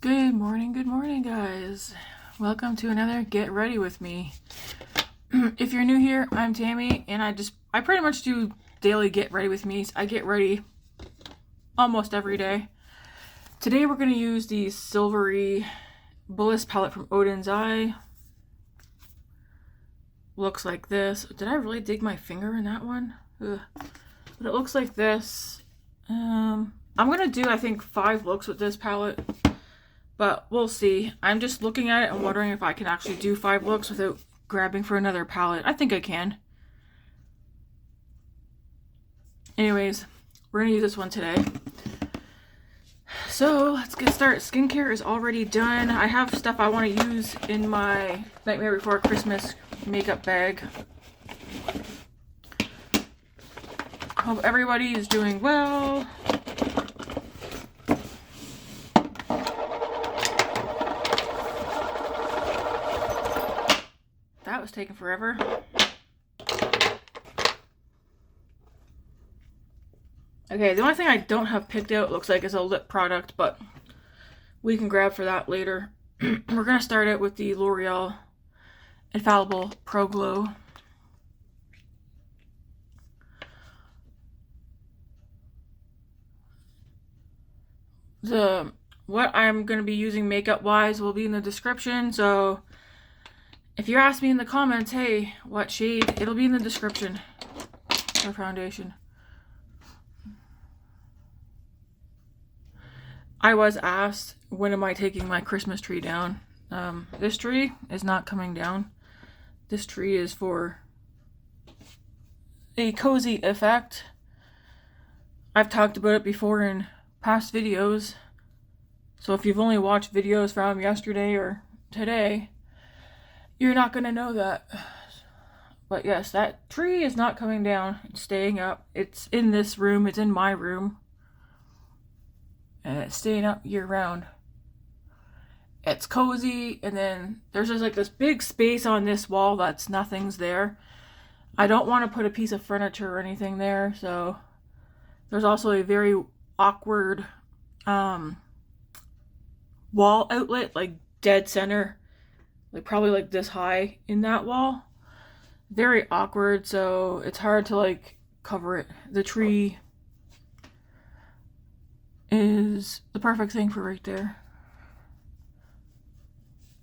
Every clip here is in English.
Good morning, guys. Welcome to another Get Ready with Me. If you're new here, I'm Tammy, and I pretty much do daily Get Ready with Me. I get ready almost every day. Today we're going to use the Silvery Bliss palette from Odens Eye. Looks like this. Did I really dig my finger in that one? Ugh. But it looks like this. I'm going to do, I think, 5 looks with this palette. But we'll see. I'm just looking at it and wondering if I can actually do 5 looks without grabbing for another palette. I think I can. Anyways, we're going to use this one today. So, let's get started. Skincare is already done. I have stuff I want to use in my Nightmare Before Christmas makeup bag. Hope everybody is doing well. That was taking forever. Okay, the only thing I don't have picked out, looks like, is a lip product, but we can grab for that later. We're going to start out with the Loreal Infallible Pro Glow. What I'm going to be using makeup-wise will be in the description, so if you ask me in the comments, hey, what shade, it'll be in the description for foundation. I was asked, when am I taking my Christmas tree down? This tree is not coming down. This tree is for a cozy effect. I've talked about it before in past videos. So if you've only watched videos from yesterday or today, you're not going to know that. But yes, that tree is not coming down. It's staying up. It's in this room. It's in my room. And it's staying up year round. It's cozy. And then there's just like this big space on this wall that's nothing's there. I don't want to put a piece of furniture or anything there. So there's also a very awkward wall outlet, like dead center. Like probably like this high in that wall. Very awkward, so it's hard to like cover it. The tree is the perfect thing for right there.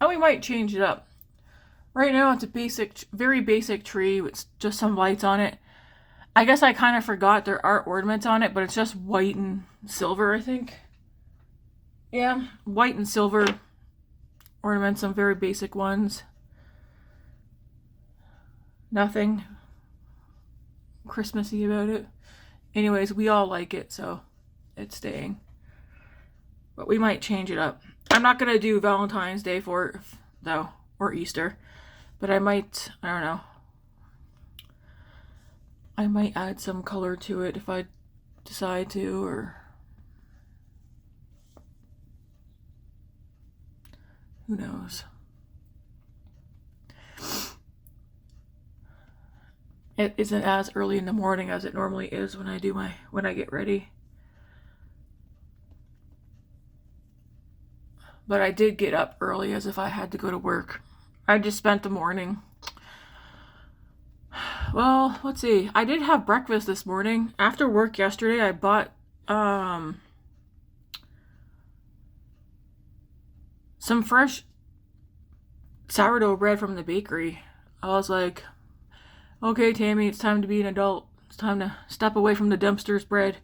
And we might change it up. Right now it's a basic, very basic tree with just some lights on it. I guess I kind of forgot there are ornaments on it, but it's just white and silver, I think. Yeah, white and silver ornaments, some very basic ones. Nothing Christmassy about it. Anyways, we all like it, so it's staying. But we might change it up. I'm not going to do Valentine's Day for it, though, or Easter. But I might, I don't know. I might add some color to it if I decide to, or who knows? It isn't as early in the morning as it normally is when I get ready. But I did get up early as if I had to go to work. I just spent the morning. Well, let's see. I did have breakfast this morning. After work yesterday, I bought some fresh sourdough bread from the bakery. I was like, okay, Tammy, it's time to be an adult. It's time to step away from the Dempster's bread.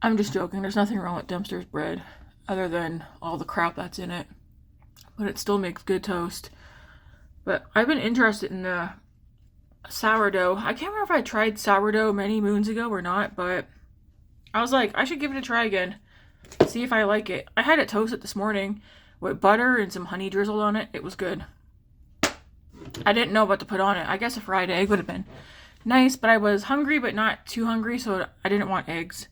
I'm just joking. There's nothing wrong with Dempster's bread other than all the crap that's in it. But it still makes good toast. But I've been interested in the sourdough. I can't remember if I tried sourdough many moons ago or not, but I was like, I should give it a try again. See if I like it. I had it toasted this morning with butter and some honey drizzled on it. It was good. I didn't know what to put on it. I guess a fried egg would have been nice, but I was hungry but not too hungry, so I didn't want eggs.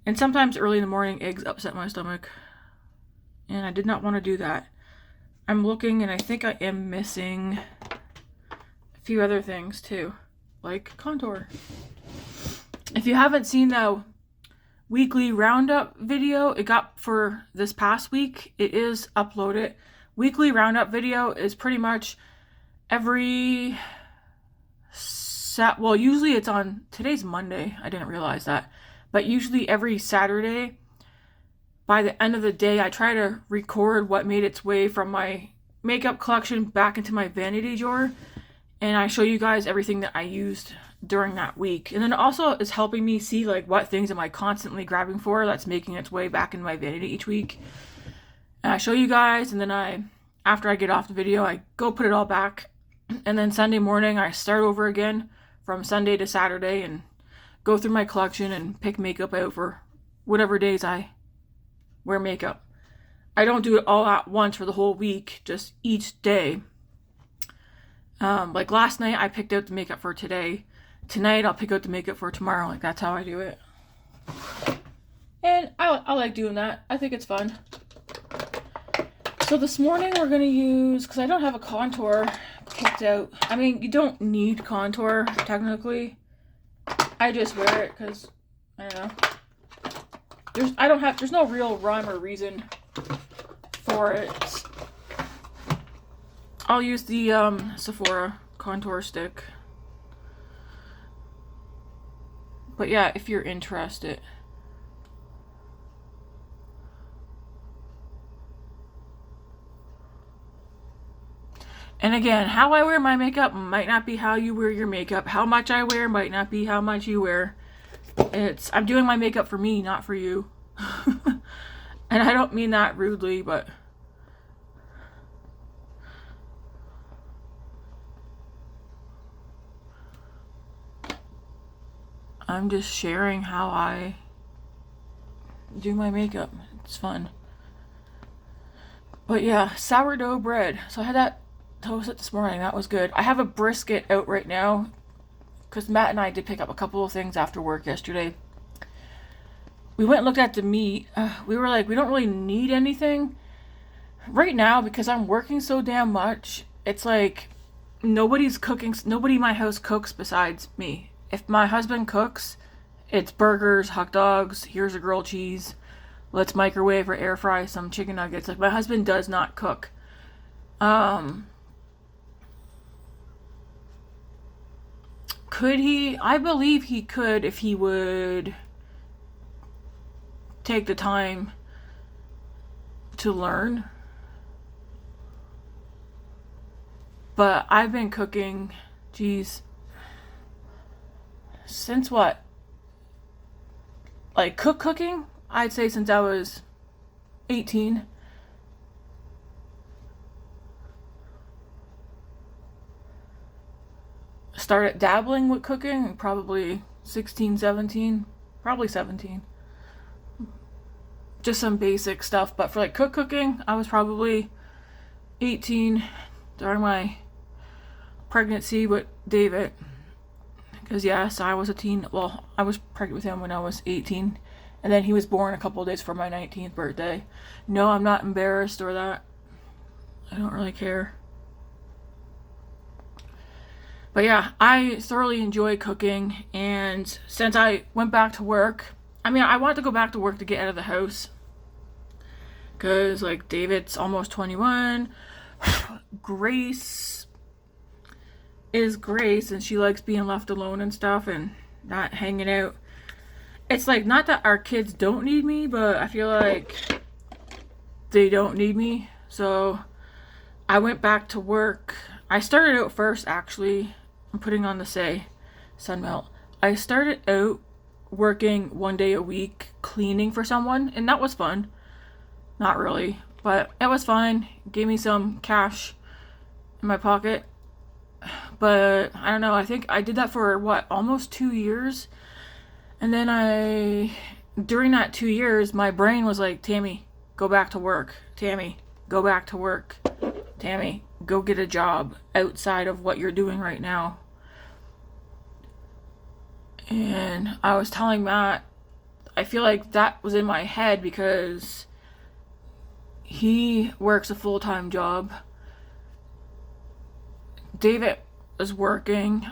And sometimes early in the morning, eggs upset my stomach. And I did not want to do that. I'm looking, and I think I am missing a few other things too, like contour. If you haven't seen, though, weekly roundup video. It got for this past week. It is uploaded. Weekly roundup video is pretty much every well, usually it's on, today's Monday, I didn't realize that, but usually every Saturday by the end of the day I try to record what made its way from my makeup collection back into my vanity drawer, and I show you guys everything that I used during that week. And then it also is helping me see like what things am I constantly grabbing for that's making its way back in my vanity each week. And I show you guys, and then after I get off the video, I go put it all back, and then Sunday morning I start over again from Sunday to Saturday and go through my collection and pick makeup out for whatever days I wear makeup. I don't do it all at once for the whole week, just each day. Like last night I picked out the makeup for today. Tonight I'll pick out the makeup for tomorrow. Like, that's how I do it. And I like doing that. I think it's fun. So this morning we're going to use, because I don't have a contour picked out. I mean, you don't need contour, technically. I just wear it because, I don't know. There's no real rhyme or reason for it. I'll use the Sephora contour stick. But yeah, if you're interested. And again, how I wear my makeup might not be how you wear your makeup. How much I wear might not be how much you wear. I'm doing my makeup for me, not for you. And I don't mean that rudely, but I'm just sharing how I do my makeup. It's fun. But yeah, sourdough bread. So I had that toasted this morning. That was good. I have a brisket out right now because Matt and I did pick up a couple of things after work yesterday. We went and looked at the meat. We were like, we don't really need anything right now because I'm working so damn much. It's like nobody's cooking. Nobody in my house cooks besides me. If my husband cooks, it's burgers, hot dogs, here's a grilled cheese, let's microwave or air fry some chicken nuggets. Like, my husband does not cook. Could he? I believe he could if he would take the time to learn. But I've been cooking, geez, since what? Like, cooking? I'd say since I was 18. Started dabbling with cooking probably 16, 17. Probably 17. Just some basic stuff. But for like cooking, I was probably 18 during my pregnancy with David. Because yes, I was a teen. Well, I was pregnant with him when I was 18. And then he was born a couple of days for my 19th birthday. No, I'm not embarrassed or that. I don't really care. But yeah, I thoroughly enjoy cooking. And since I went back to work, I mean, I wanted to go back to work to get out of the house. Because, like, David's almost 21. Grace is Grace, and she likes being left alone and stuff and not hanging out. It's like, not that our kids don't need me, but I feel like they don't need me. So I went back to work. I started out first, actually. I'm putting on the Saie Sunmelt. I started out working one day a week cleaning for someone, and that was fun. Not really, but it was fine. Gave me some cash in my pocket. But I don't know, I think I did that for almost 2 years. And then during that 2 years, my brain was like, Tammy, go back to work. Tammy, go back to work. Tammy, go get a job outside of what you're doing right now. And I was telling Matt, I feel like that was in my head because he works a full-time job. David was working.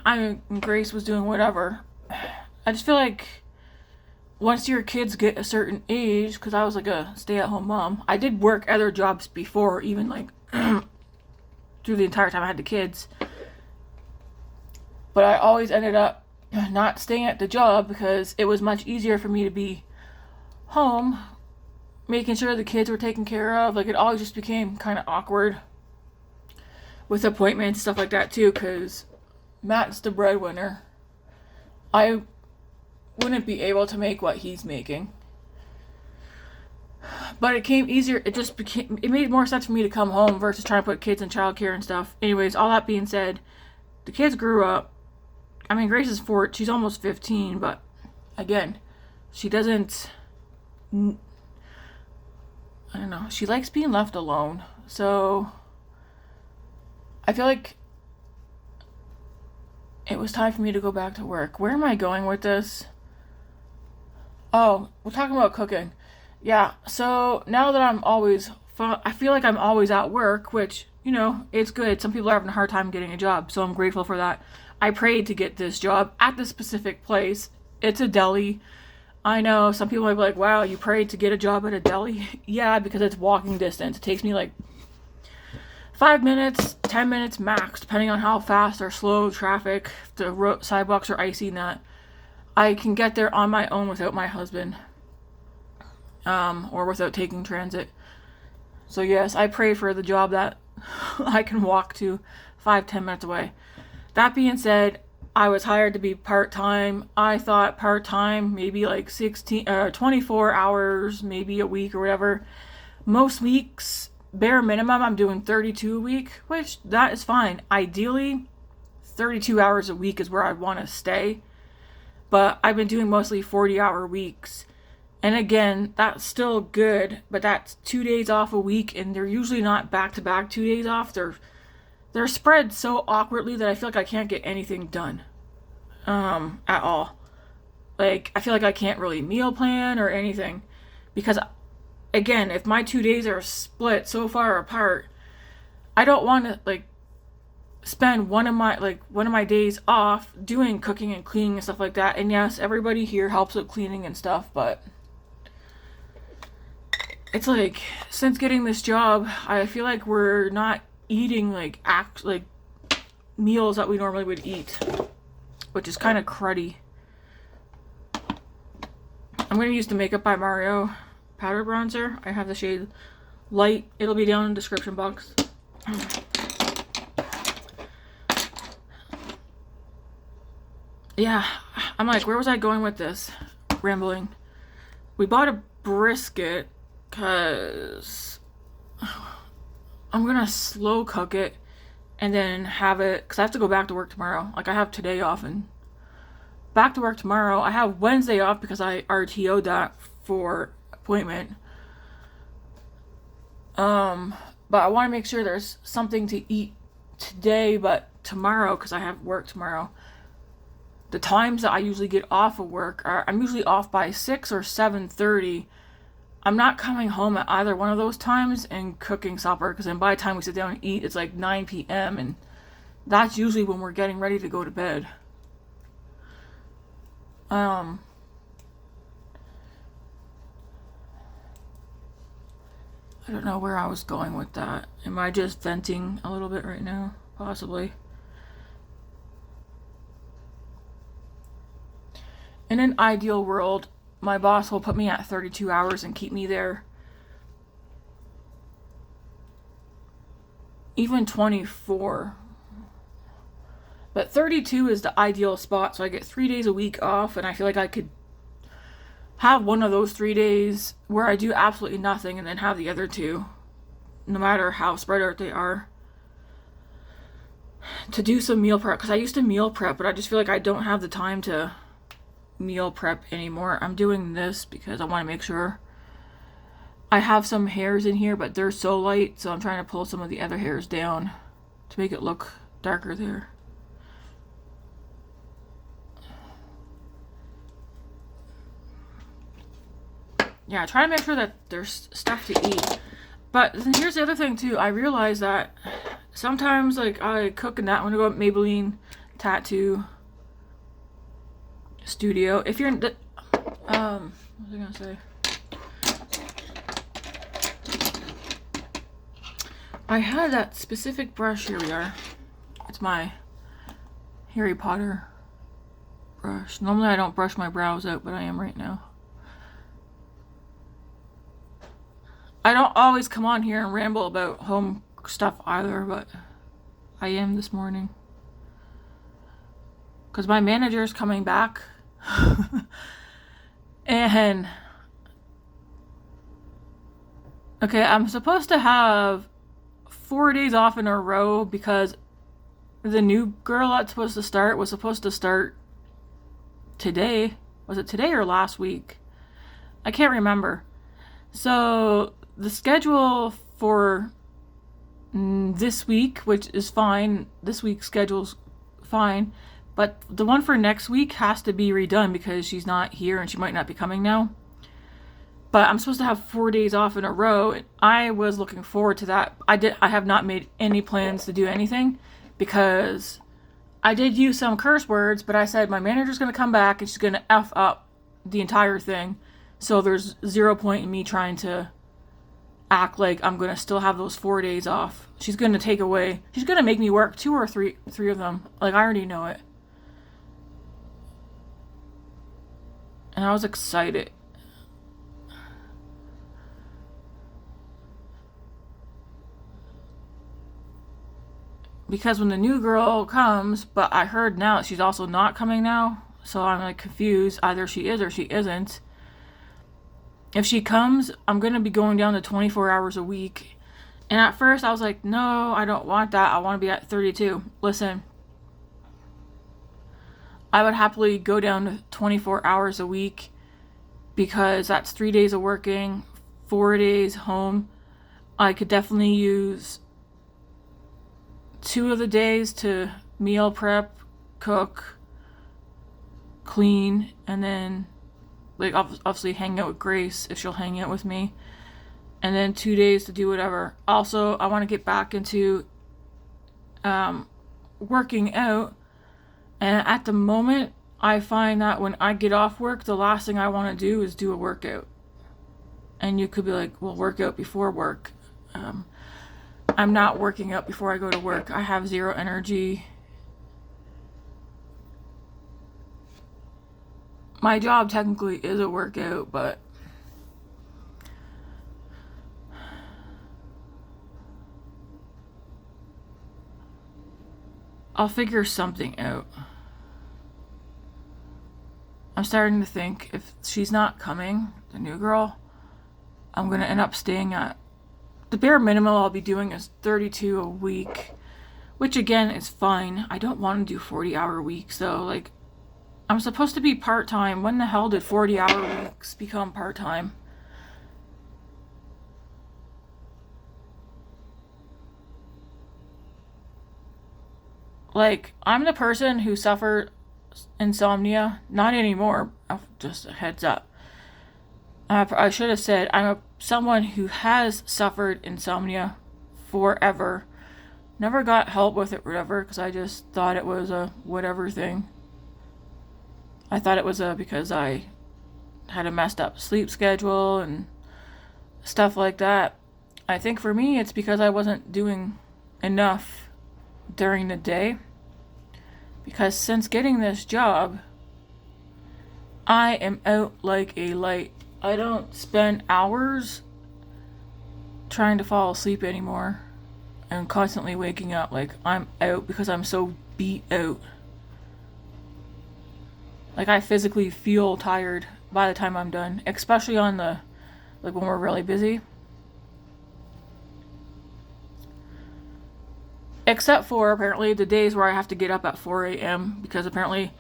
Grace was doing whatever. I just feel like once your kids get a certain age, because I was like a stay-at-home mom, I did work other jobs before, even like through the entire time I had the kids, but I always ended up not staying at the job because it was much easier for me to be home, making sure the kids were taken care of. Like, it always just became kind of awkward with appointments, stuff like that too, because Matt's the breadwinner. I wouldn't be able to make what he's making. But it came easier. It made more sense for me to come home versus trying to put kids in childcare and stuff. Anyways, all that being said, the kids grew up. I mean, Grace is 4, she's almost 15, but again, she doesn't, I don't know, she likes being left alone. So I feel like it was time for me to go back to work. Where am I going with this? Oh, we're talking about cooking. Yeah, so now that I feel like I'm always at work, which, you know, it's good. Some people are having a hard time getting a job, so I'm grateful for that. I prayed to get this job at this specific place. It's a deli. I know some people might be like, wow, you prayed to get a job at a deli? Yeah, because it's walking distance. It takes me like 5 minutes, 10 minutes max, depending on how fast or slow traffic, the sidewalks are icy and that. I can get there on my own without my husband, or without taking transit. So yes, I pray for the job that I can walk to 5-10 minutes away. That being said, I was hired to be part-time. I thought part-time, maybe like 24 hours, maybe a week or whatever. Most weeks, bare minimum, I'm doing 32 a week, which that is fine. Ideally, 32 hours a week is where I want to stay. But I've been doing mostly 40-hour weeks. And again, that's still good, but that's 2 days off a week, and they're usually not back-to-back 2 days off. They're spread so awkwardly that I feel like I can't get anything done at all. Like, I feel like I can't really meal plan or anything. Because, again, if my 2 days are split so far apart, I don't want to, like, spend one of my days off doing cooking and cleaning and stuff like that. And yes, everybody here helps with cleaning and stuff, but it's like, since getting this job, I feel like we're not eating like meals that we normally would eat, which is kind of cruddy. I'm going to use the Makeup by Mario powder bronzer. I have the shade Light. It'll be down in the description box. Yeah, I'm like, where was I going with this? Rambling. We bought a brisket because I'm gonna slow cook it and then have it, because I have to go back to work tomorrow. Like, I have today off and back to work tomorrow. I have Wednesday off because I RTO'd that for appointment. But I want to make sure there's something to eat today, but tomorrow, because I have work tomorrow. The times that I usually get off of work are, I'm usually off by 6 or 7:30. I'm not coming home at either one of those times and cooking supper, because then by the time we sit down and eat, it's like 9 p.m. and that's usually when we're getting ready to go to bed. I don't know where I was going with that. Am I just venting a little bit right now? Possibly. In an ideal world, my boss will put me at 32 hours and keep me there. Even 24. But 32 is the ideal spot, so I get 3 days a week off, and I feel like I could have one of those 3 days where I do absolutely nothing and then have the other 2, no matter how spread out they are, to do some meal prep. Because I used to meal prep, but I just feel like I don't have the time to meal prep anymore. I'm doing this because I want to make sure I have some hairs in here, but they're so light, so I'm trying to pull some of the other hairs down to make it look darker there. Yeah, try to make sure that there's stuff to eat. But here's the other thing too. I realize that sometimes, like, I cook and that when I go to Maybelline Tattoo Studio. If you're What was I gonna say? I had that specific brush. Here we are. It's my Harry Potter brush. Normally I don't brush my brows out, but I am right now. I don't always come on here and ramble about home stuff either, but I am this morning. Because my manager's coming back. And okay, I'm supposed to have 4 days off in a row because the new girl that's supposed to start was supposed to start today. Was it today or last week? I can't remember. So the schedule for this week, which is fine, this week's schedule's fine, but the one for next week has to be redone because she's not here and she might not be coming now. But I'm supposed to have 4 days off in a row, and I was looking forward to that. I have not made any plans to do anything because I did use some curse words, but I said my manager's going to come back and she's going to F up the entire thing. So there's 0 point in me trying to act like I'm going to still have those 4 days off. She's going to take away, she's going to make me work 2 or 3 of them. Like, I already know it. And I was excited. Because when the new girl comes, but I heard now that she's also not coming now, so I'm like confused. Either she is or she isn't. If she comes, I'm going to be going down to 24 hours a week. And at first I was like, no, I don't want that. I want to be at 32. Listen, I would happily go down to 24 hours a week because that's 3 days of working, 4 days home. I could definitely use 2 of the days to meal prep, cook, clean, and then like obviously hang out with Grace if she'll hang out with me, and then 2 days to do whatever. Also, I want to get back into working out, and at the moment I find that when I get off work, the last thing I want to do is do a workout. And you could be like, well, work out before work. I'm not working out before I go to work. I have 0 energy. My job technically is a workout, but I'll figure something out. I'm starting to think if she's not coming, the new girl, I'm going to end up staying at the bare minimum I'll be doing is 32 a week, which again is fine. I don't want to do 40-hour weeks though. Like, I'm supposed to be part-time. When the hell did 40-hour weeks become part-time? Like, I'm the person who suffered insomnia. Not anymore. Just a heads up. I should have said I'm someone who has suffered insomnia forever. Never got help with it or whatever because I just thought it was a whatever thing. I thought it was because I had a messed up sleep schedule and stuff like that. I think for me it's because I wasn't doing enough during the day. Because since getting this job, I am out like a light. I don't spend hours trying to fall asleep anymore and constantly waking up. Like, I'm out because I'm so beat out. Like, I physically feel tired by the time I'm done, especially on the, like, when we're really busy. Except for, apparently, the days where I have to get up at 4 a.m. because apparently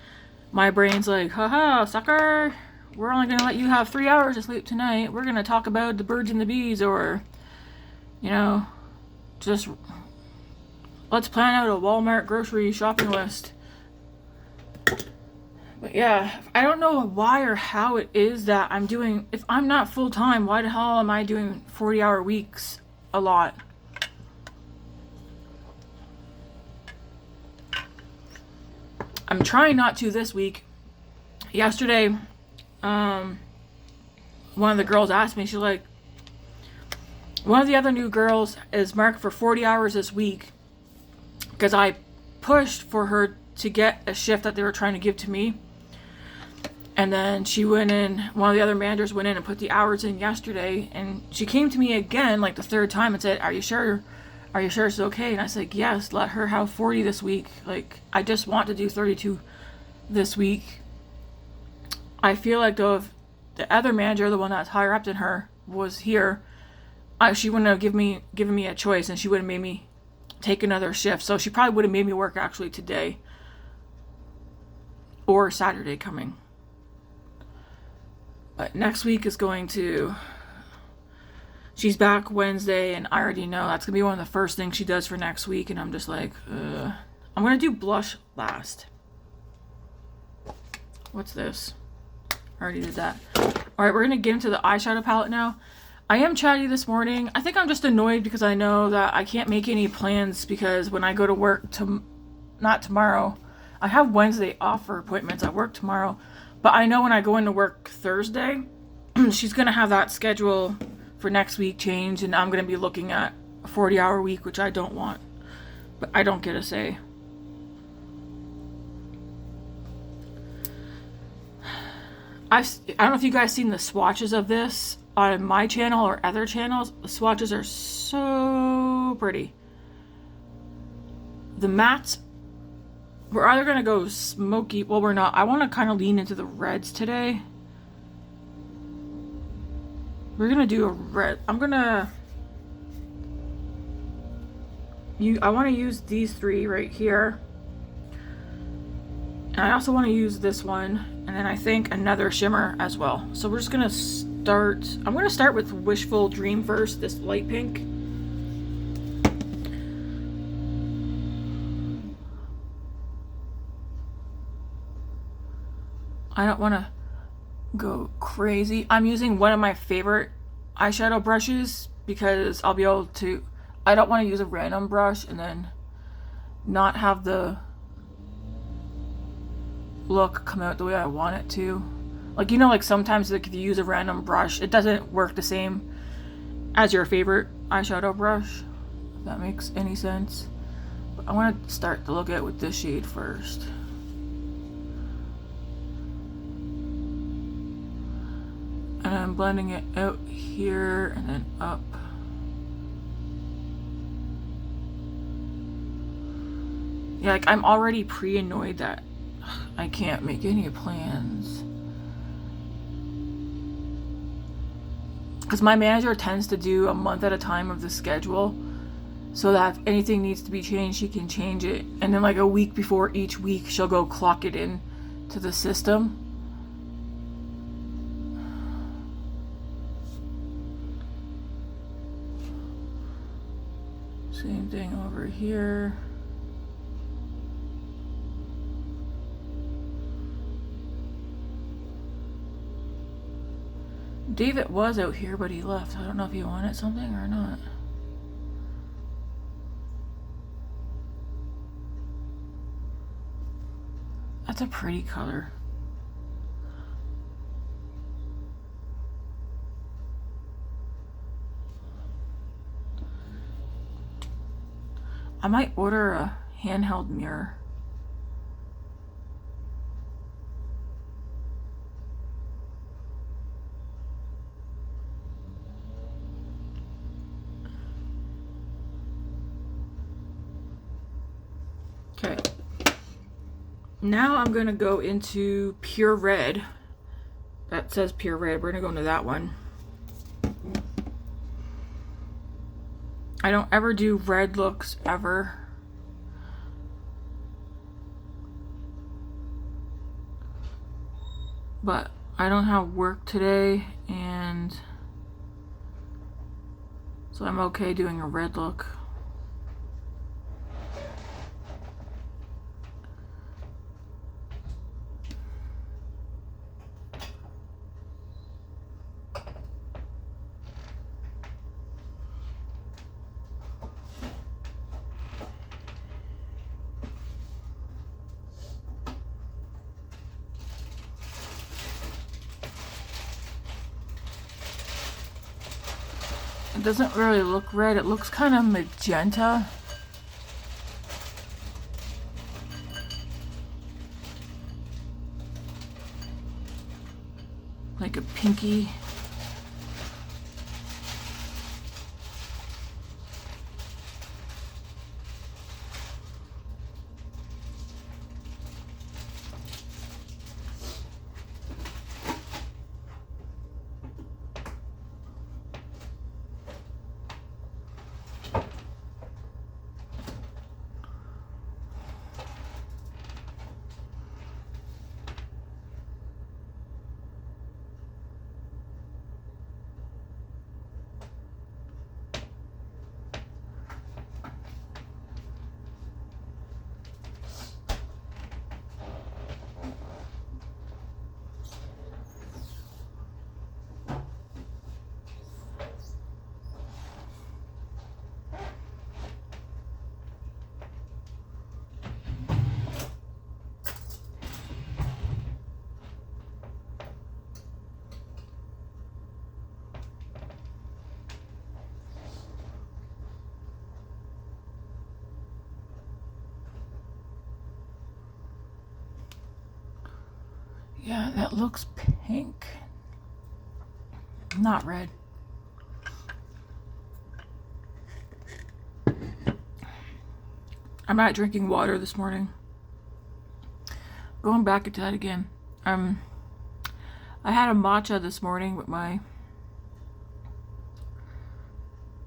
my brain's like, haha, sucker, we're only going to let you have 3 hours of sleep tonight. We're going to talk about the birds and the bees, or, you know, just let's plan out a Walmart grocery shopping list. But yeah, I don't know why or how it is that I'm doing, if I'm not full-time, why the hell am I doing 40-hour weeks a lot? I'm trying not to this week. Yesterday, one of the girls asked me, she's like, one of the other new girls is marked for 40 hours this week because I pushed for her to get a shift that they were trying to give to me. And then she went in, one of the other managers went in and put the hours in yesterday, and she came to me again like the third time and said, are you sure it's okay? And I said, yes, let her have 40 this week. Like, I just want to do 32 this week. I feel like though if the other manager, the one that's higher up than her, was here, she wouldn't have given me a choice, and she would have made me take another shift. So she probably would have made me work actually today or Saturday coming. But next week is going to... She's back Wednesday, and I already know that's going to be one of the first things she does for next week, and I'm just like, I'm going to do blush last. What's this? I already did that. Alright, we're going to get into the eyeshadow palette now. I am chatty this morning. I think I'm just annoyed because I know that I can't make any plans because when I go to work, not tomorrow, I have Wednesday off for appointments. I work tomorrow. But I know when I go into work Thursday, she's going to have that schedule for next week change, and I'm going to be looking at a 40-hour week, which I don't want. But I don't get a say. I don't know if you guys seen the swatches of this on my channel or other channels. The swatches are so pretty. The mattes, we're either going to go smoky. Well, we're not. I want to kind of lean into the reds today. We're going to do a red. I want to use these three right here. And I also want to use this one. And then I think another shimmer as well. So we're just going to start. I'm going to start with Wishful Dream first. This light pink. I don't want to go crazy. I'm using one of my favorite eyeshadow brushes because I'll be able to... I don't want to use a random brush and then not have the look come out the way I want it to. Like, you know, like sometimes like if you use a random brush, it doesn't work the same as your favorite eyeshadow brush, if that makes any sense. But I want to start to look at it with this shade first. And I'm blending it out here and then up. Yeah, like I'm already pre-annoyed that I can't make any plans. Because my manager tends to do a month at a time of the schedule, so that if anything needs to be changed, she can change it. And then like a week before each week, she'll go clock it in to the system. Same thing over here. David was out here, but he left. I don't know if he wanted something or not. That's a pretty color. I might order a handheld mirror. Okay. Now I'm going to go into Pure Red. That says Pure Red. We're going to go into that one. I don't ever do red looks ever. But I don't have work today, and so I'm okay doing a red look. It doesn't really look red. It looks kind of magenta. Like a pinky. Yeah, that looks pink. Not red. I'm not drinking water this morning. Going back into that again. I had a matcha this morning with my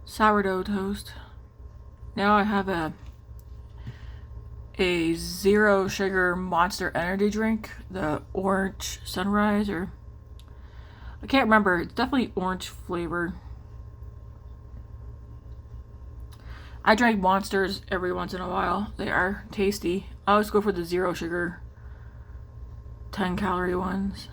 sourdough toast. Now I have a zero sugar Monster energy drink, the orange sunrise, or I can't remember. It's definitely orange flavor. I drink Monsters every once in a while. They are tasty. I always go for the zero sugar 10 calorie ones.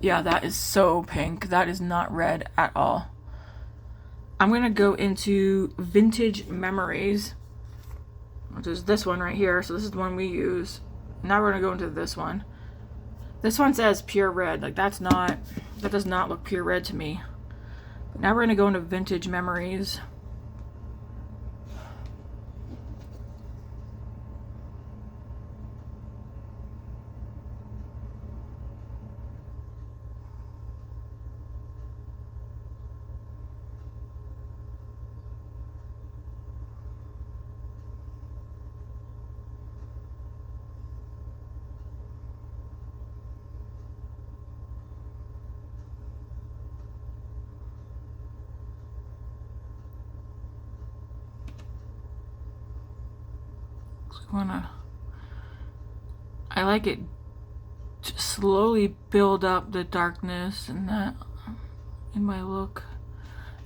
Yeah, that is so pink. That is not red at all. I'm going to go into Vintage Memories, which is this one right here. So this is the one we use. Now we're going to go into this one. This one says pure red. Like that does not look pure red to me. Now we're going to go into Vintage Memories. I like it to slowly build up the darkness and that in my look.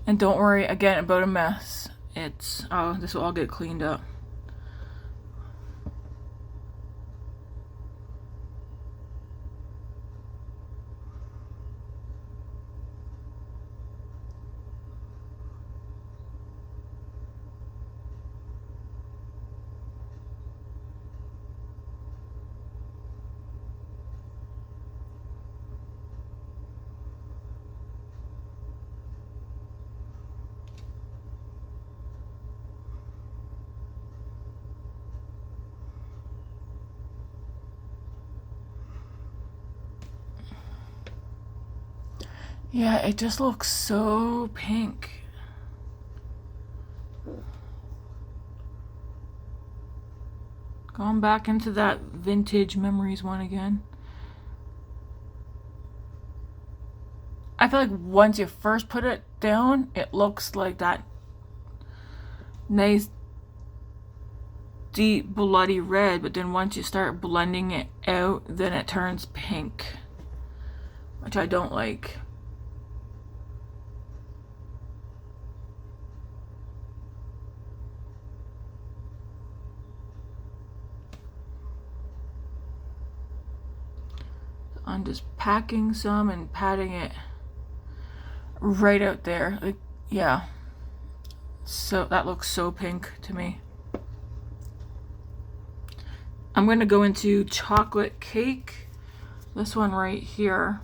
And don't worry again about a mess. This will all get cleaned up. Yeah, it just looks so pink. Going back into that Vintage Memories one again. I feel like once you first put it down, it looks like that nice deep bloody red, but then once you start blending it out, then it turns pink, which I don't like. I'm just packing some and patting it right out there. Like, yeah. So that looks so pink to me. I'm going to go into Chocolate Cake. This one right here.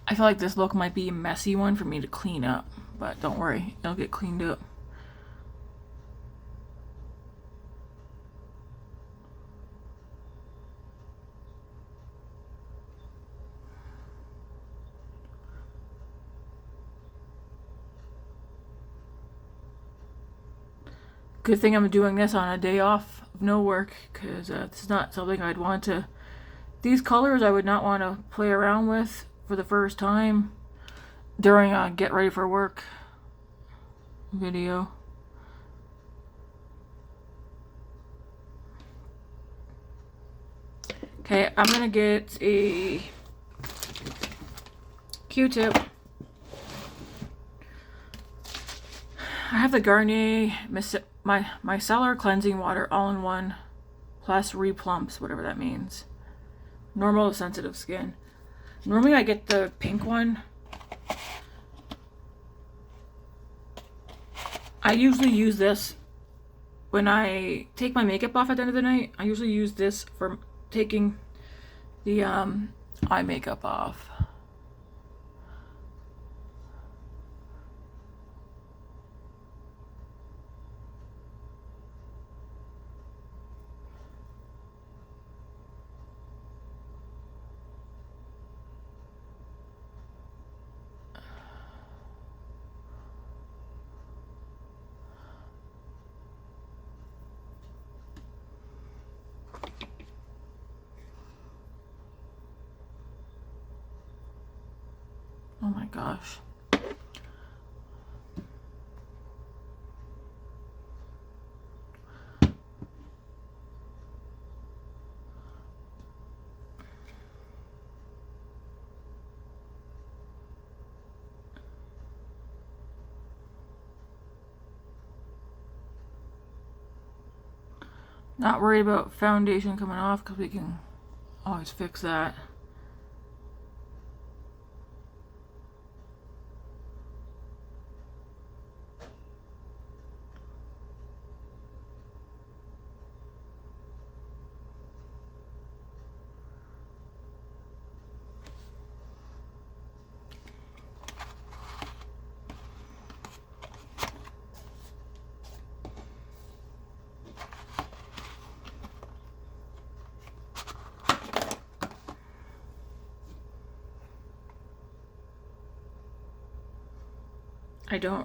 I feel like this look might be a messy one for me to clean up, but don't worry, it'll get cleaned up. Good thing I'm doing this on a day off of no work, because it's not something I'd want to... These colors I would not want to play around with for the first time during a get ready for work video. Okay, I'm gonna get a Q-tip. I have the Garnier Micellar Cleansing Water All-in-One plus Replumps, whatever that means. Normal sensitive skin. Normally I get the pink one. I usually use this when I take my makeup off at the end of the night. I usually use this for taking the eye makeup off. Oh my gosh. Not worried about foundation coming off because we can always fix that.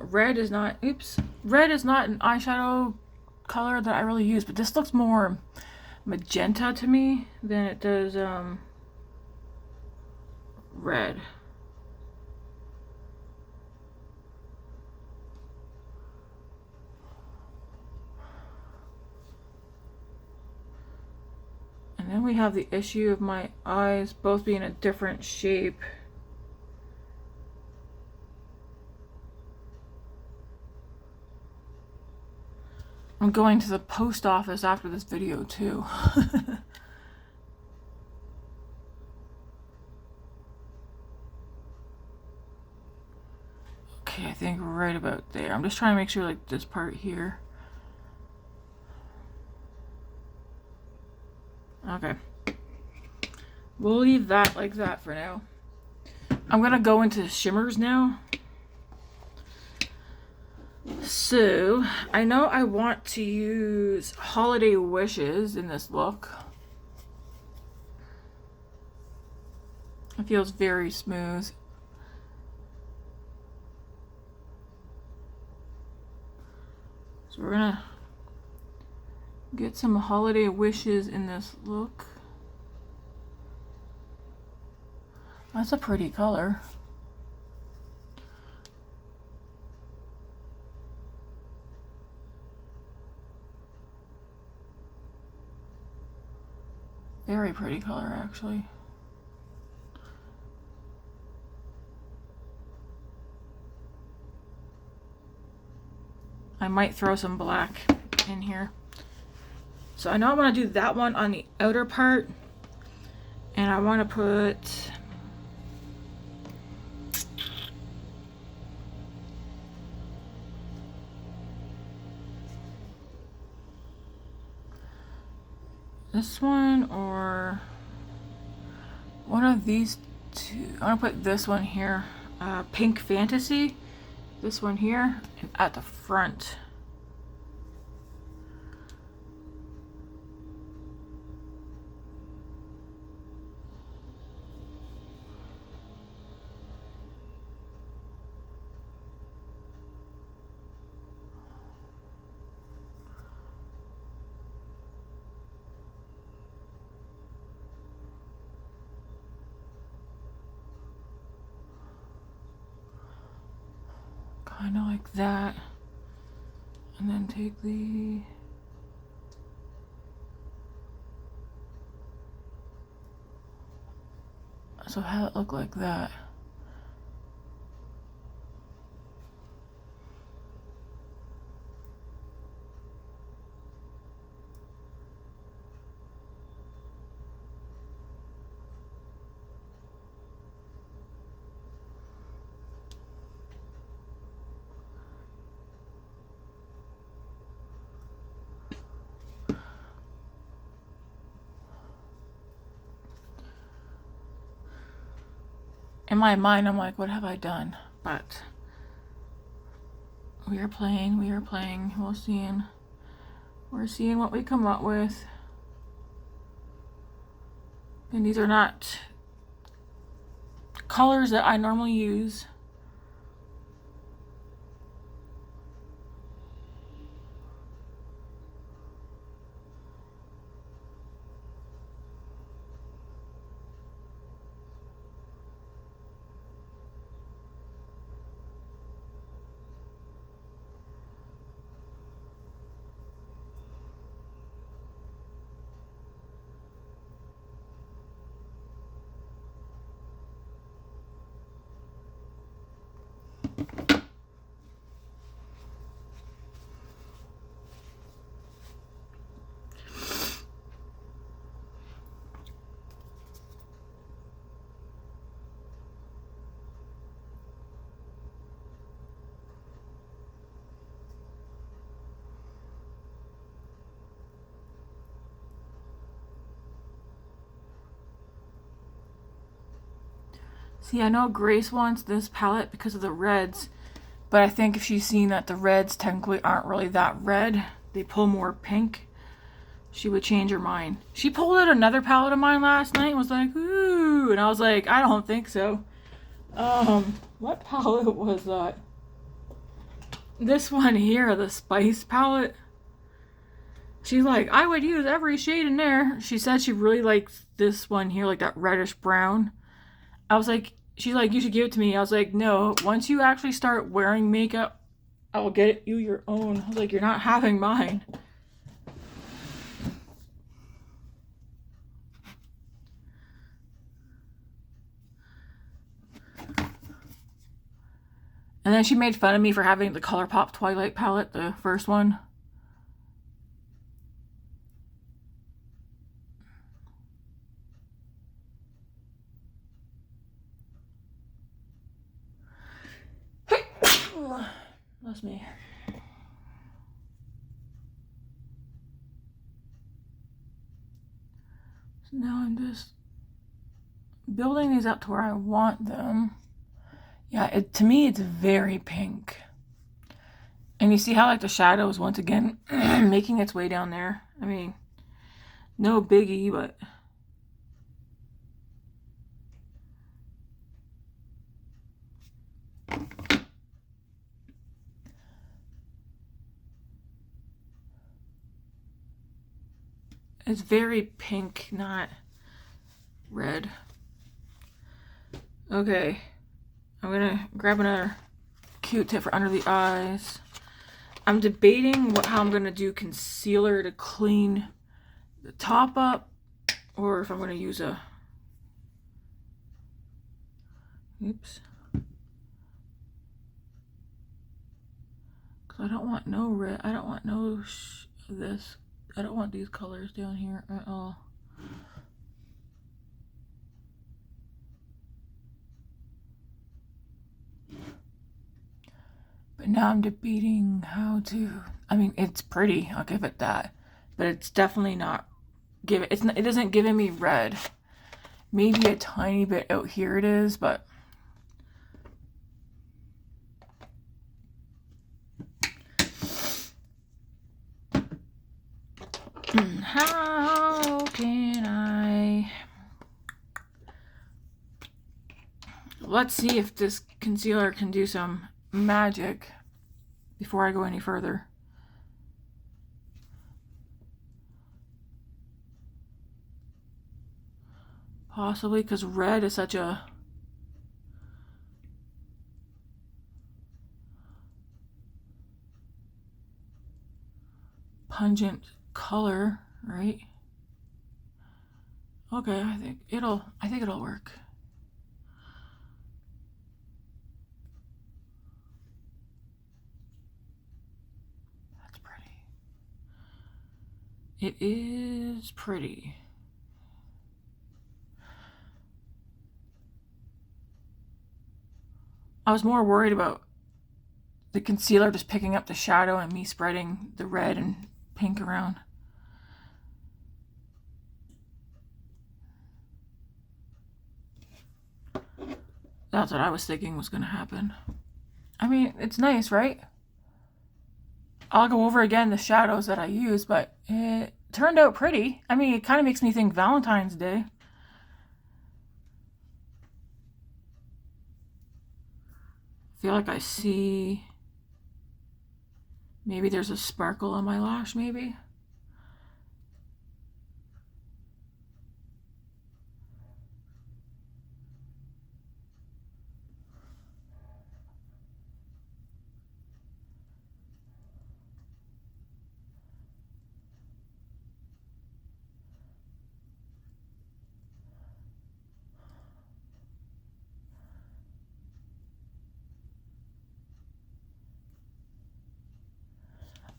Red is not an eyeshadow color that I really use, but this looks more magenta to me than it does red. And then we have the issue of my eyes both being a different shape. I'm going to the post office after this video too. Okay, I think right about there. I'm just trying to make sure like this part here. Okay. We'll leave that like that for now. I'm gonna go into shimmers now. So, I know I want to use Holiday Wishes in this look. It feels very smooth. So we're gonna get some Holiday Wishes in this look. That's a pretty color. Very pretty color, actually. I might throw some black in here. So I know I want to do that one on the outer part. And I want to put this one or one of these two. I want to put this one here, Pink Fantasy. This one here and at the front. Kind of like that, and then take the so have it look like that. In my mind, I'm like, what have I done? But we are playing, we're seeing what we come up with. And these are not colors that I normally use. See, I know Grace wants this palette because of the reds, but I think if she's seen that the reds technically aren't really that red, they pull more pink, she would change her mind. She pulled out another palette of mine last night and was like, ooh, and I was like, I don't think so. What palette was that? This one here, the Spice palette. She's like, I would use every shade in there. She said she really likes this one here, like that reddish brown. I was like, she's like, you should give it to me. I was like, no, once you actually start wearing makeup, I will get you your own. I was like, you're not having mine. And then she made fun of me for having the ColourPop Twilight palette, the first one. That's me. So now I'm just building these up to where I want them. Yeah, to me it's very pink. And you see how like the shadow is once again making its way down there. I mean, no biggie, but it's very pink, not red. Okay, I'm gonna grab another Q-tip for under the eyes. I'm debating how I'm gonna do concealer to clean the top up or if I'm going to use a, oops, because I don't want no red, I don't want no this, I don't want these colors down here at all. But now I'm debating how to, I mean, it's pretty, I'll give it that, but it's definitely not it isn't giving me red. Maybe a tiny bit out here it is, but how can I, let's see if this concealer can do some magic before I go any further. Possibly because red is such a pungent color, right? Okay, I think it'll work. That's pretty. It is pretty. I was more worried about the concealer just picking up the shadow and me spreading the red and pink around. That's what I was thinking was going to happen. I mean, it's nice, right? I'll go over again the shadows that I use, but it turned out pretty. I mean, it kind of makes me think Valentine's Day. I feel like I see, maybe there's a sparkle on my lash, maybe.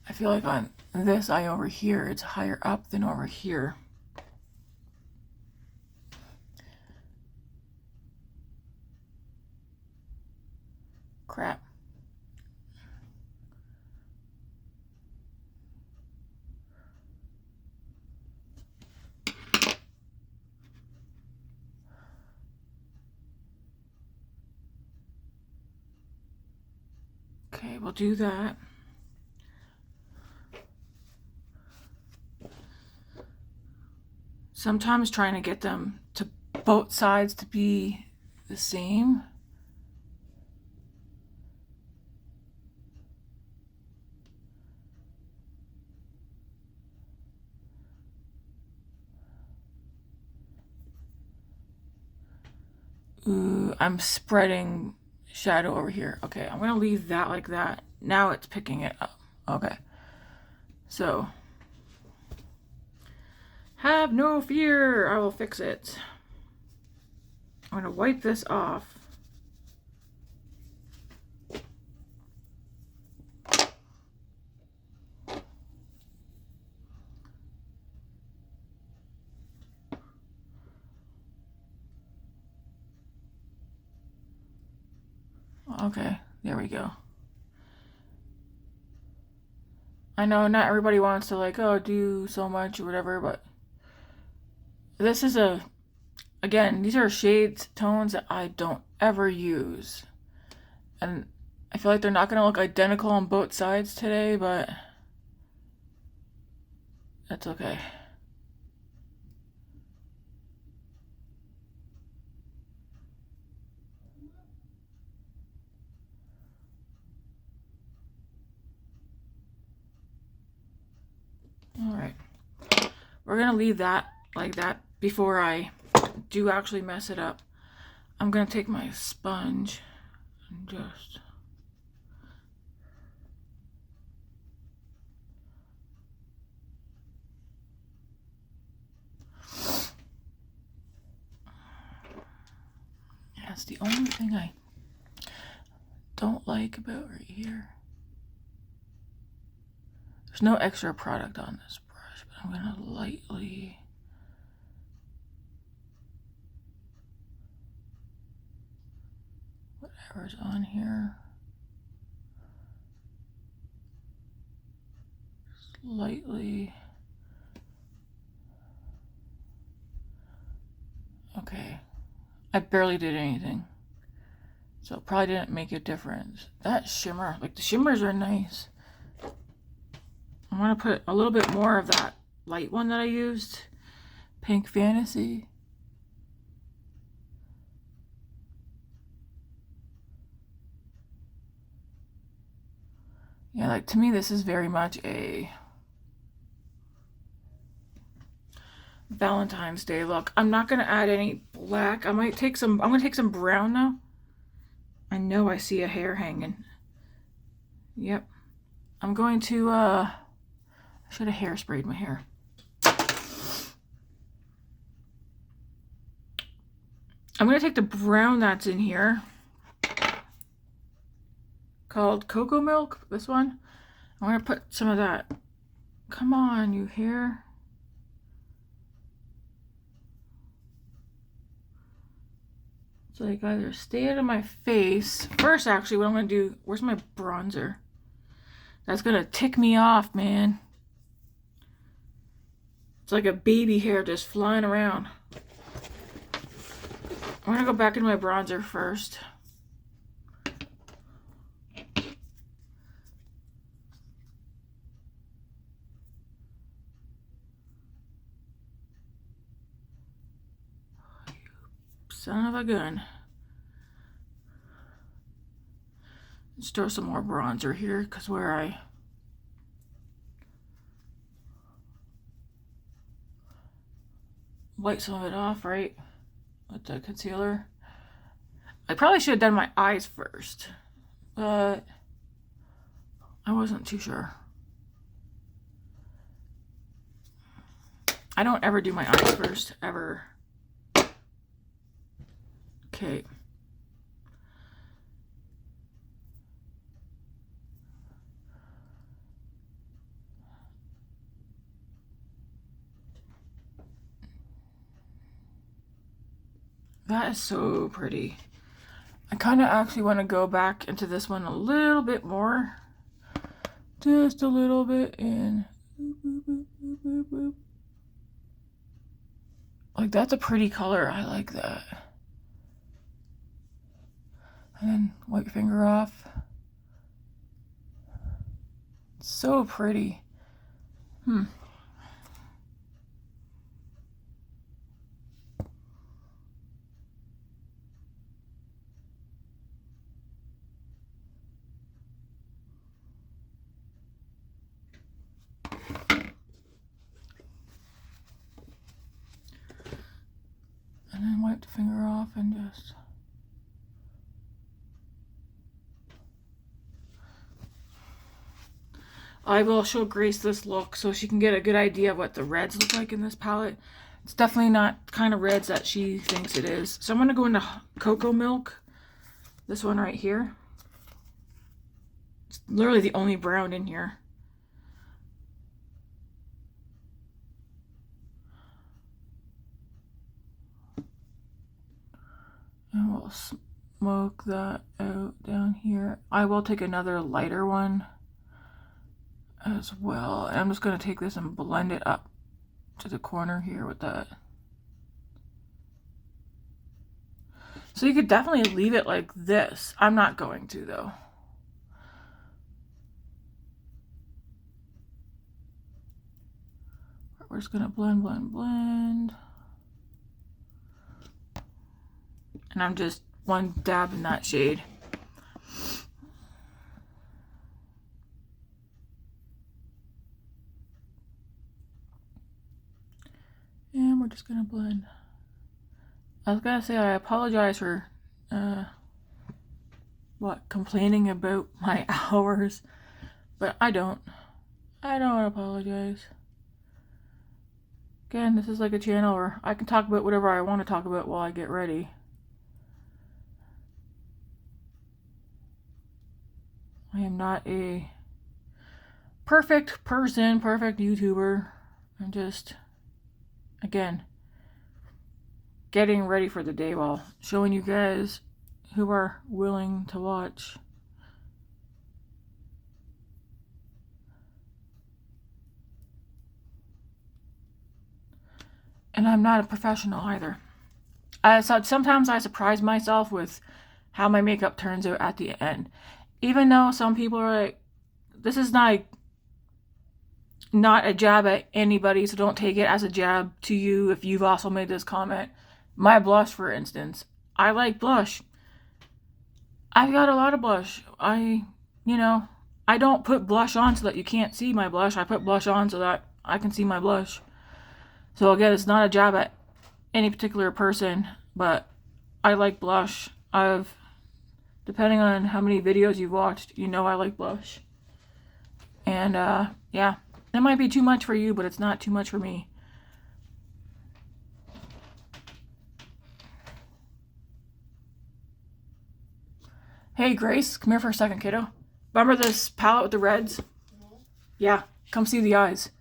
I feel like on this eye over here, it's higher up than over here. Crap. Okay, we'll do that. Sometimes trying to get them to both sides to be the same. Ooh, I'm spreading shadow over here. Okay, I'm gonna leave that like that. Now it's picking it up. Okay, so have no fear, I will fix it. I'm gonna wipe this off. Okay, there we go. I know not everybody wants to like, oh, do so much or whatever, but this is again, these are shades, tones that I don't ever use. And I feel like they're not gonna look identical on both sides today, but that's okay. Alright, we're gonna leave that like that before I do actually mess it up. I'm gonna take my sponge and just That's the only thing I don't like about right here. There's no extra product on this brush, but I'm gonna lightly whatever's on here. Just lightly. Okay. I barely did anything. So it probably didn't make a difference. That shimmer, like the shimmers are nice. I'm gonna put a little bit more of that light one that I used, Pink Fantasy. Yeah, like to me this is very much a Valentine's Day look. I'm not gonna add any black. I'm gonna take some brown now. I know I see a hair hanging. Yep. I'm going to I should have hairsprayed my hair. I'm gonna take the brown that's in here, called Cocoa Milk, this one. I'm gonna put some of that. Come on, you hair. It's like either stay out of my face. First, actually, what I'm gonna do, where's my bronzer? That's gonna tick me off, man. It's like a baby hair just flying around. I'm gonna go back into my bronzer first. Son of a gun. Let's throw some more bronzer here, because where I wipe some of it off, right? With the concealer. I probably should have done my eyes first, but I wasn't too sure. I don't ever do my eyes first, ever. Okay. That is so pretty. I kind of actually want to go back into this one a little bit more. Just a little bit in. Like, that's a pretty color. I like that. And then wipe your finger off. So pretty. And then wipe the finger off and just... I will show Grace this look so she can get a good idea of what the reds look like in this palette. It's definitely not the kind of reds that she thinks it is. So I'm going to go into Cocoa Milk. This one right here. It's literally the only brown in here. And we'll smoke that out down here. I will take another lighter one as well. And I'm just going to take this and blend it up to the corner here with that. So you could definitely leave it like this. I'm not going to though. We're just going to blend, blend, blend. And I'm just one dab in that shade. And we're just gonna blend. I was gonna say I apologize for complaining about my hours, but I don't apologize. Again, this is like a channel where I can talk about whatever I want to talk about while I get ready. I am not a perfect person, perfect YouTuber. I'm just, again, getting ready for the day while showing you guys who are willing to watch. And I'm not a professional either. So sometimes I surprise myself with how my makeup turns out at the end. Even though some people are like, this is not a jab at anybody, so don't take it as a jab to you if you've also made this comment. My blush, for instance. I like blush. I've got a lot of blush. I don't put blush on so that you can't see my blush. I put blush on so that I can see my blush. So again, it's not a jab at any particular person, but I like blush. Depending on how many videos you've watched, you know I like blush. And yeah, that might be too much for you, but it's not too much for me. Hey Grace, come here for a second, kiddo. Remember this palette with the reds? Yeah, come see the eyes.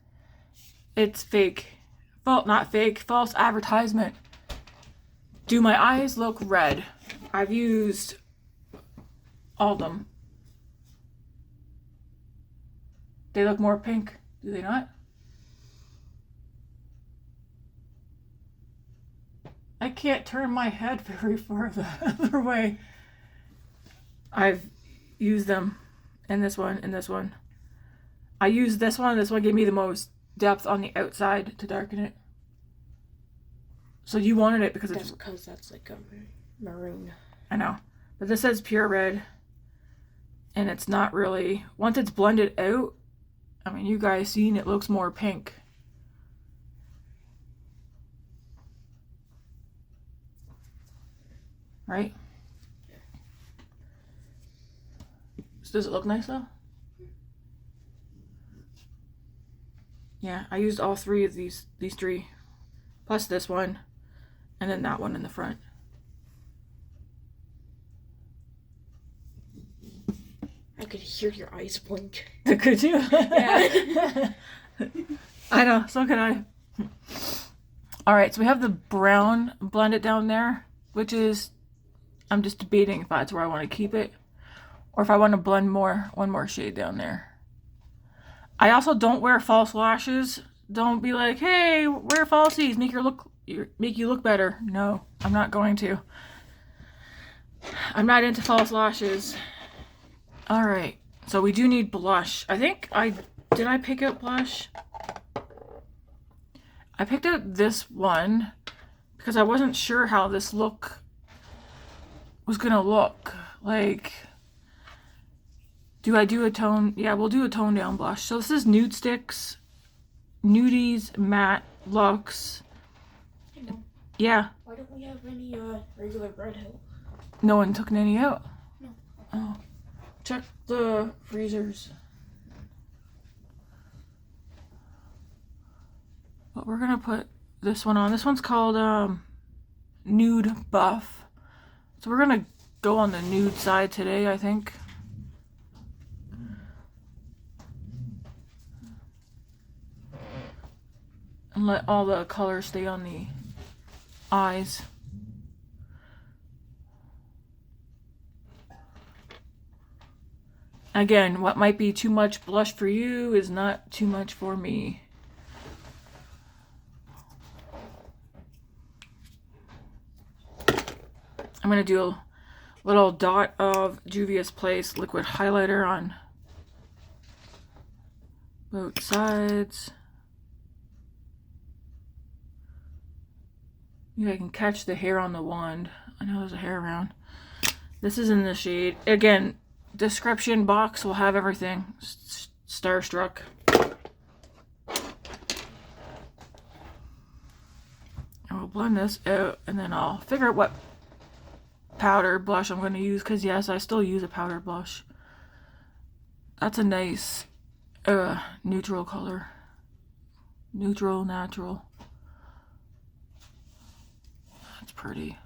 It's fake. Well, not fake, false advertisement. Do my eyes look red? I've used all of them. They look more pink, do they not? I can't turn my head very far the other way. I've used them in this one, and this one. I used this one. This one gave me the most depth on the outside to darken it. So you wanted it because it's... because that's like a maroon. I know. But this says pure red. And it's not really... Once it's blended out, I mean, you guys seen it looks more pink. Right? So does it look nice though? Yeah, I used all three of these three. Plus this one. And then that one in the front. I could hear your eyes blink. Could you? Yeah. I know, so could I. Alright, so we have the brown blended down there, which is, I'm just debating if that's where I want to keep it, or if I want to blend one more shade down there. I also don't wear false lashes. Don't be like, hey, wear falsies, make you look better. No, I'm not going to. I'm not into false lashes. Alright, so we do need blush. Did I pick out blush? I picked out this one because I wasn't sure how this look was gonna look. Like, do I do a tone? Yeah, we'll do a tone down blush. So this is Nudestix, Nudies Matte Luxe. Yeah. Why don't we have any regular red out? No one took any out? No. Oh. Check the freezers. But we're gonna put this one on. This one's called Nude Buff. So we're gonna go on the nude side today, I think. And let all the colors stay on the eyes. Again, what might be too much blush for you is not too much for me. I'm going to do a little dot of Juvia's Place liquid highlighter on both sides. Maybe I can catch the hair on the wand. I know there's a hair around. This is in the shade. Again, description box will have everything. Starstruck. And we'll blend this out, and then I'll figure out what powder blush I'm going to use, because yes, I still use a powder blush. That's a nice neutral color. Neutral, natural. That's pretty.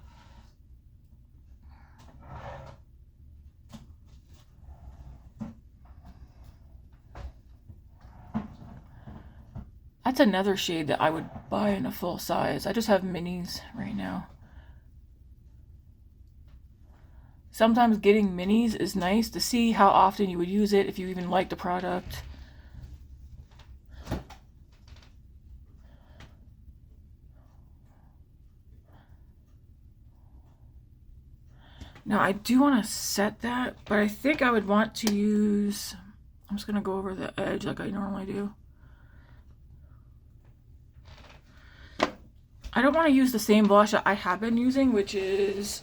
That's another shade that I would buy in a full size. I just have minis right now. Sometimes getting minis is nice to see how often you would use it, if you even like the product. Now I do want to set that, but I think I would want to use, I'm just going to go over the edge like I normally do. I don't want to use the same blush that I have been using, which is...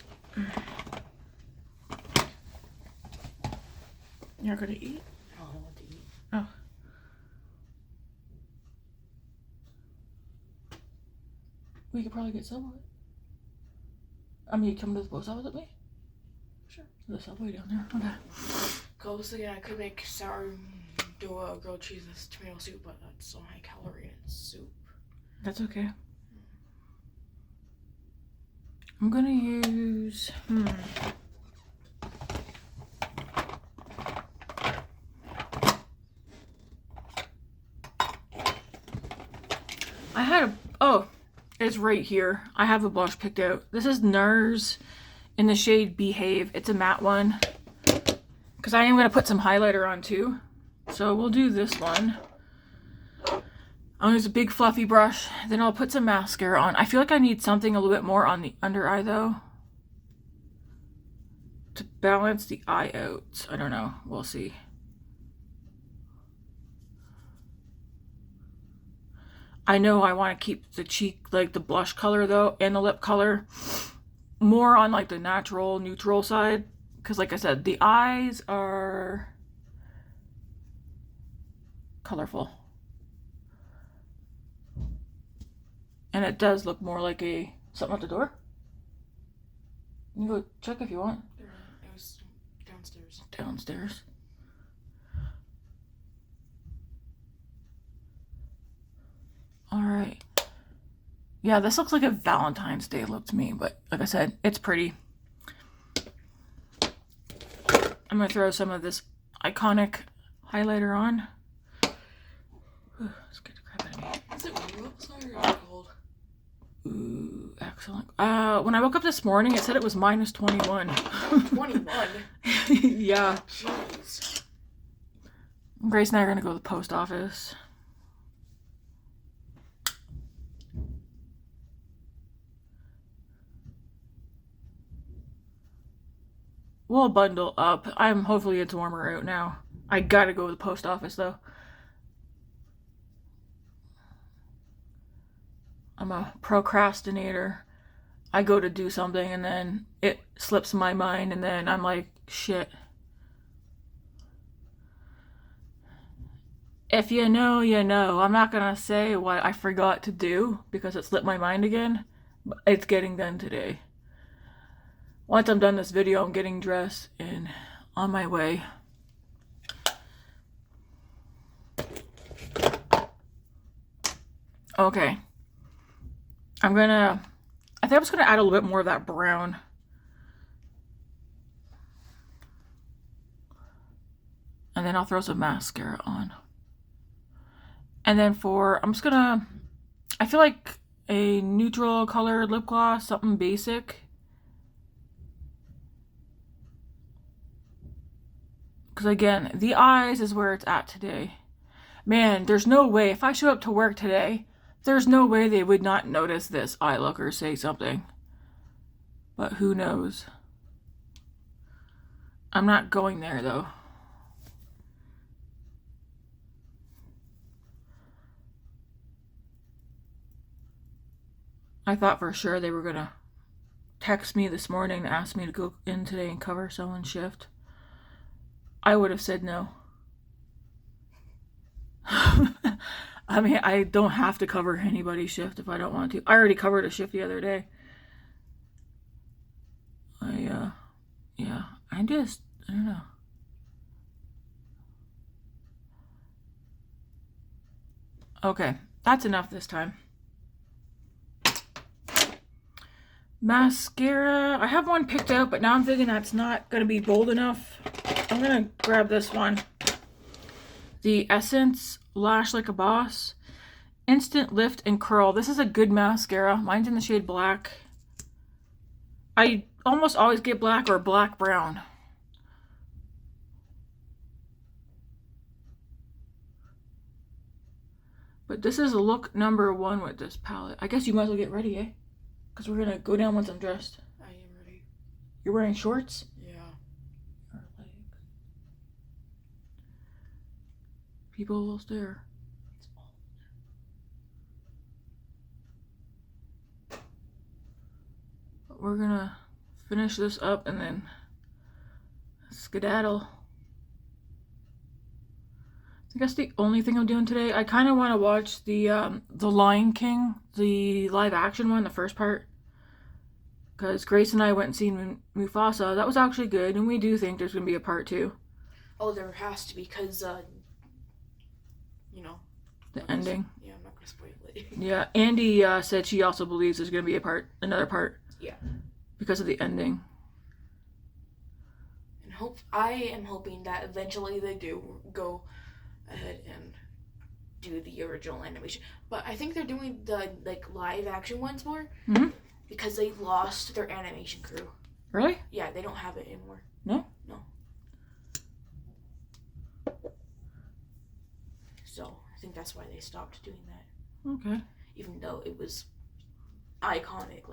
You're going to eat? I don't know what to eat. Oh. We could probably get some of it. I mean, you come to the post office with me? Sure. The subway down there. Okay. Close again, I could make do a grilled cheese tomato soup, but that's so high calorie and soup. That's okay. I'm gonna use, I had a, oh, it's right here. I have a blush picked out. This is Nars in the shade Behave. It's a matte one. Because I am going to put some highlighter on too. So we'll do this one. I'll use a big fluffy brush. Then I'll put some mascara on. I feel like I need something a little bit more on the under eye though, to balance the eye out. I don't know. We'll see. I know I want to keep the cheek, like the blush color though, and the lip color more on like the natural, neutral side. Because like I said, the eyes are colorful. And it does look more like a, something at the door? You can go check if you want. It was downstairs. Downstairs. Alright. Yeah, this looks like a Valentine's Day look to me, but like I said, it's pretty. I'm going to throw some of this iconic highlighter on. Ooh, scared the crap out of me. Is it warm outside or cold? Ooh, excellent. When I woke up this morning, it said it was minus 21. 21? Yeah. Jeez. Grace and I are going to go to the post office. We'll bundle up. Hopefully it's warmer out now. I gotta go to the post office though. I'm a procrastinator. I go to do something and then it slips my mind and then I'm like, shit. If you know, you know. I'm not gonna say what I forgot to do because it slipped my mind again. But it's getting done today. Once I'm done this video, I'm getting dressed and on my way. Okay. I think I'm just gonna add a little bit more of that brown. And then I'll throw some mascara on. And then I feel like a neutral colored lip gloss, something basic. Because again, the eyes is where it's at today. Man, there's no way, if I show up to work today, there's no way they would not notice this eye look or say something. But who knows? I'm not going there though. I thought for sure they were gonna text me this morning and ask me to go in today and cover someone's shift. I would have said no. I mean, I don't have to cover anybody's shift if I don't want to. I already covered a shift the other day. Yeah, I don't know. Okay, that's enough this time. Mascara, I have one picked out, but now I'm thinking that's not going to be bold enough. I'm going to grab this one. The Essence Lash Like a Boss. Instant Lift and Curl. This is a good mascara. Mine's in the shade black. I almost always get black or black brown. But this is look number 1 with this palette. I guess you might as well get ready, eh? Because we're going to go down once I'm dressed. I am ready. You're wearing shorts? Yeah. People will stare. But we're going to finish this up and then skedaddle. I guess the only thing I'm doing today, I kind of want to watch the Lion King, the live action one, the first part. Because Grace and I went and seen Mufasa. That was actually good, and we do think there's going to be a part 2. Oh, there has to be, because, you know. The ending. Yeah, I'm not going to spoil it. Yeah, Andy said she also believes there's going to be another part. Yeah. Because of the ending. And I am hoping that eventually they do go ahead and do the original animation. But I think they're doing the live action ones more because they lost their animation crew. Really? Yeah, they don't have it anymore. No? No. So I think that's why they stopped doing that. Okay. Even though it was iconic,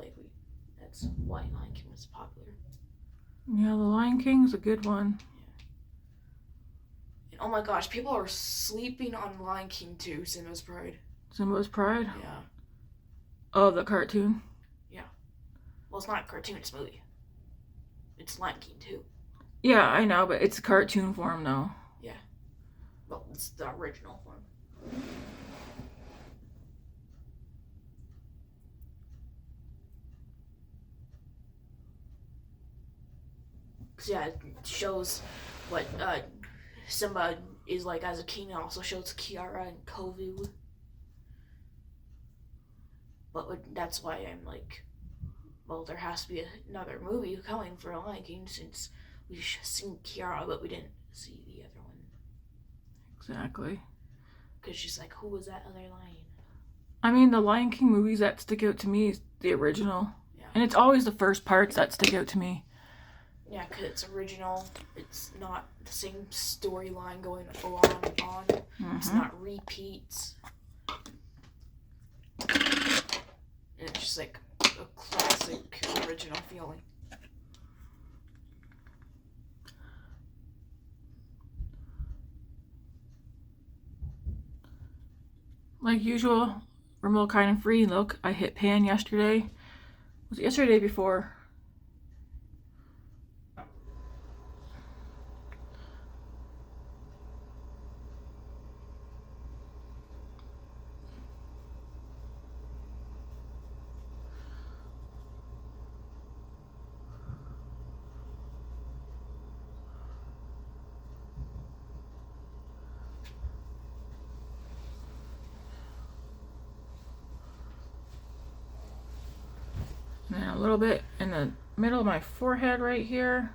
that's why Lion King was popular. Yeah, the Lion King's a good one. Oh my gosh, people are sleeping on Lion King 2, Simba's Pride. Simba's Pride? Yeah. Oh, the cartoon? Yeah. Well, it's not a cartoon, it's a movie. It's Lion King 2. Yeah, I know, but it's a cartoon form, though. Yeah. Well, it's the original form. Yeah, it shows what, Simba is like as a king. It also shows Kiara and Kovu. But that's why I'm like, well, there has to be another movie coming for Lion King since we've seen Kiara, but we didn't see the other one. Exactly. Because she's like, who was that other lion? I mean, the Lion King movies that stick out to me is the original. Yeah. And it's always the first parts that stick out to me. Yeah, because it's original. It's not the same storyline going on and on. Mm-hmm. It's not repeats. And it's just like a classic original feeling. Like usual, Rimmel kind of free look. I hit pan yesterday. Was it yesterday before? And a little bit in the middle of my forehead right here.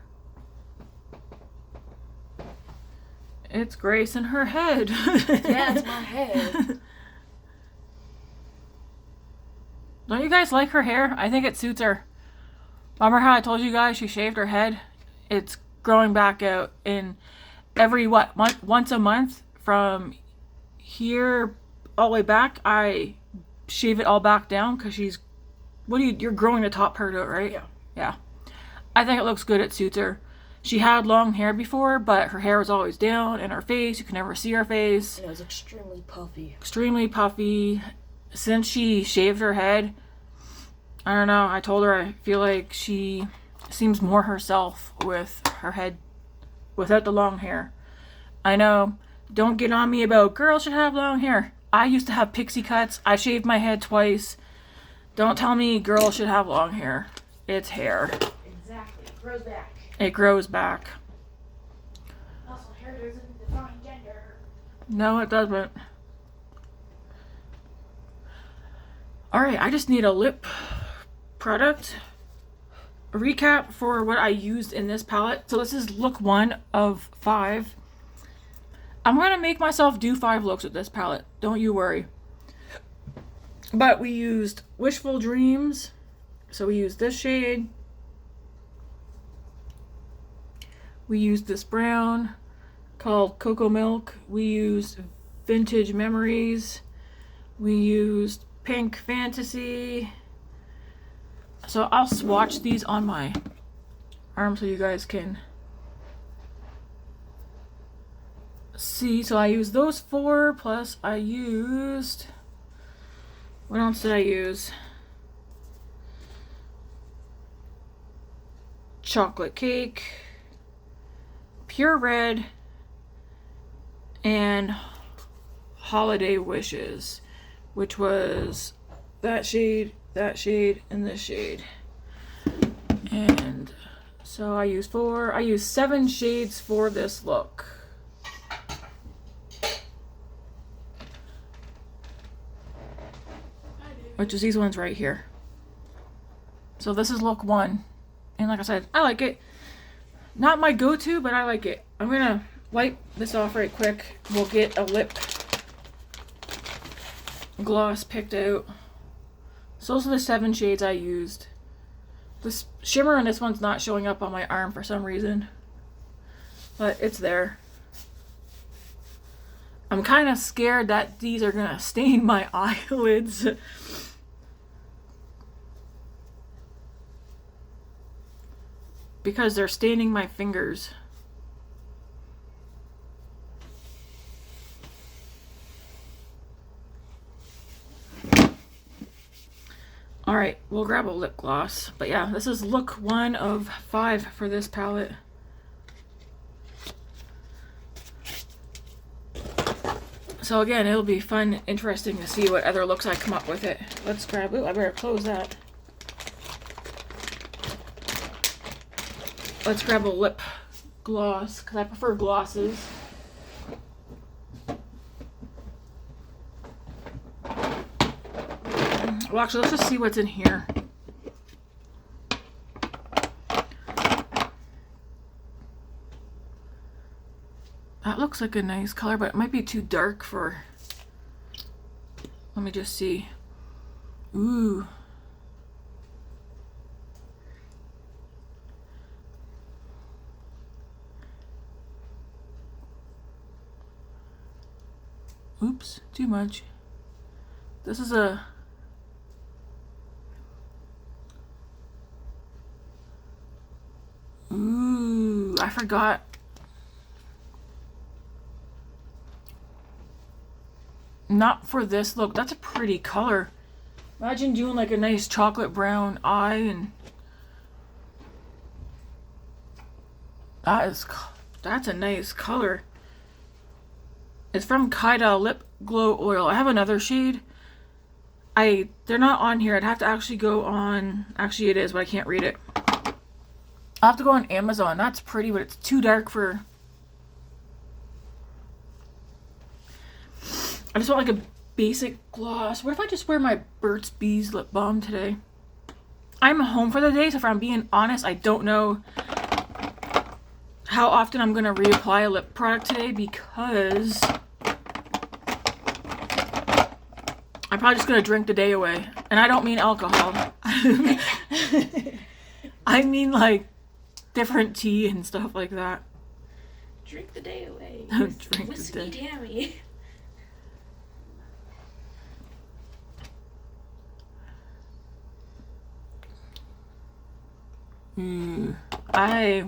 It's Grace and her head. Yeah, it's my head. Don't you guys like her hair? I think it suits her. Remember how I told you guys she shaved her head? It's growing back out in every once a month from here all the way back. I shave it all back down because you're growing the top part out, right? Yeah. Yeah. I think it looks good. It suits her. She had long hair before, but her hair was always down in her face. You could never see her face. And it was extremely puffy. Extremely puffy. Since she shaved her head, I don't know. I told her I feel like she seems more herself with her head without the long hair. I know. Don't get on me about girls should have long hair. I used to have pixie cuts. I shaved my head twice. Don't tell me girls should have long hair. It's hair. Exactly. It grows back. It grows back. Also, hair doesn't define gender. No, it doesn't. Alright, I just need a lip product. A recap for what I used in this palette. So this is look 1 of 5. I'm going to make myself do 5 looks with this palette. Don't you worry. But we used Wishful Dreams. So we used this shade. We used this brown called Cocoa Milk. We used Vintage Memories. We used Pink Fantasy. So I'll swatch these on my arm so you guys can see. So I used those 4, plus I used, what else did I use? Chocolate Cake, Pure Red, and Holiday Wishes, which was that shade, and this shade. And so I used 7 shades for this look. Which is these ones right here. So this is look 1. And like I said, I like it. Not my go-to, but I like it. I'm gonna wipe this off right quick. We'll get a lip gloss picked out. So those are the 7 shades I used. This shimmer in this one's not showing up on my arm for some reason. But it's there. I'm kind of scared that these are gonna stain my eyelids. Because they're staining my fingers. Alright, we'll grab a lip gloss. But yeah, this is look 1 of 5 for this palette. So again, it'll be fun, interesting to see what other looks I come up with it. Let's grab, ooh, I better close that. Let's grab a lip gloss, because I prefer glosses. Well, actually, let's just see what's in here. That looks like a nice color, but it might be too dark for... Let me just see. Ooh. Oops, too much. This is a... Ooh, I forgot. Not for this look. That's a pretty color. Imagine doing like a nice chocolate brown eye and... That's a nice color. It's from Kaida Lip Glow Oil. I have another shade. They're not on here. I'd have to actually go on... Actually, it is, but I can't read it. I'll have to go on Amazon. That's pretty, but it's too dark for... I just want like a basic gloss. What if I just wear my Burt's Bees lip balm today? I'm home for the day, so if I'm being honest, I don't know how often I'm going to reapply a lip product today, because I'm probably just going to drink the day away. And I don't mean alcohol. I mean like different tea and stuff like that. Drink the day away. Drink Whiskey the day. Tammy.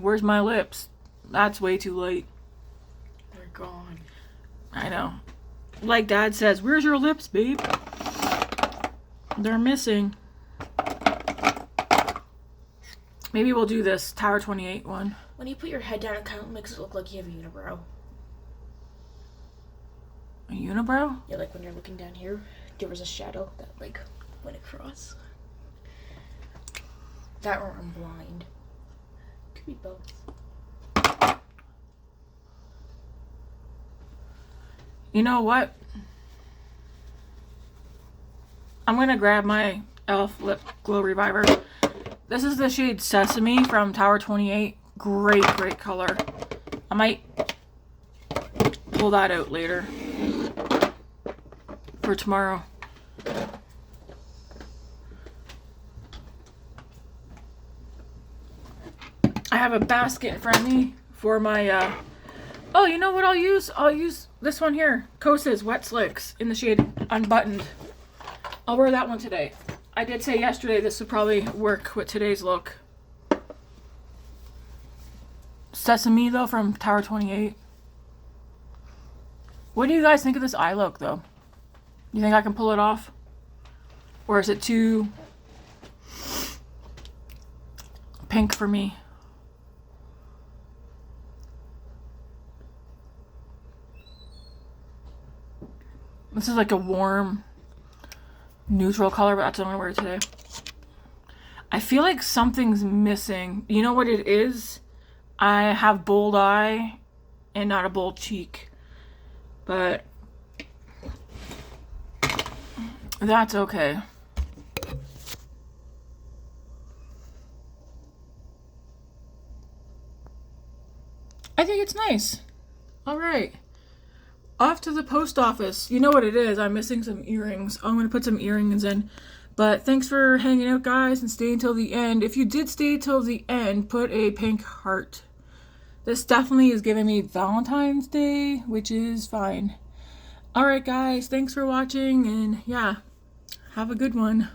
Where's my lips? That's way too late. They're gone. I know. Like Dad says, where's your lips, babe? They're missing. Maybe we'll do this Tower 28 one. When you put your head down, it kind of makes it look like you have a unibrow. A unibrow? Yeah, like when you're looking down here, there was a shadow that like went across. That or I'm blind. Could be both. You know what? I'm gonna grab my e.l.f. Lip Glow Reviver. This is the shade Sesame from Tower 28. Great, great color. I might pull that out later for tomorrow. have a basket in front of me for my, oh, you know what I'll use? I'll use this one here. Kosas Wetslicks in the shade Unbuttoned. I'll wear that one today. I did say yesterday this would probably work with today's look. Sesame, though, from Tower 28. What do you guys think of this eye look, though? You think I can pull it off? Or is it too pink for me? This is like a warm, neutral color, but that's what I'm gonna wear today. I feel like something's missing. You know what it is? I have bold eye and not a bold cheek. But that's okay. I think it's nice. All right. Off to the post office. You know what it is. I'm missing some earrings. I'm going to put some earrings in. But thanks for hanging out, guys, and staying till the end. If you did stay till the end, put a pink heart. This definitely is giving me Valentine's Day, which is fine. Alright, guys. Thanks for watching, and yeah, have a good one.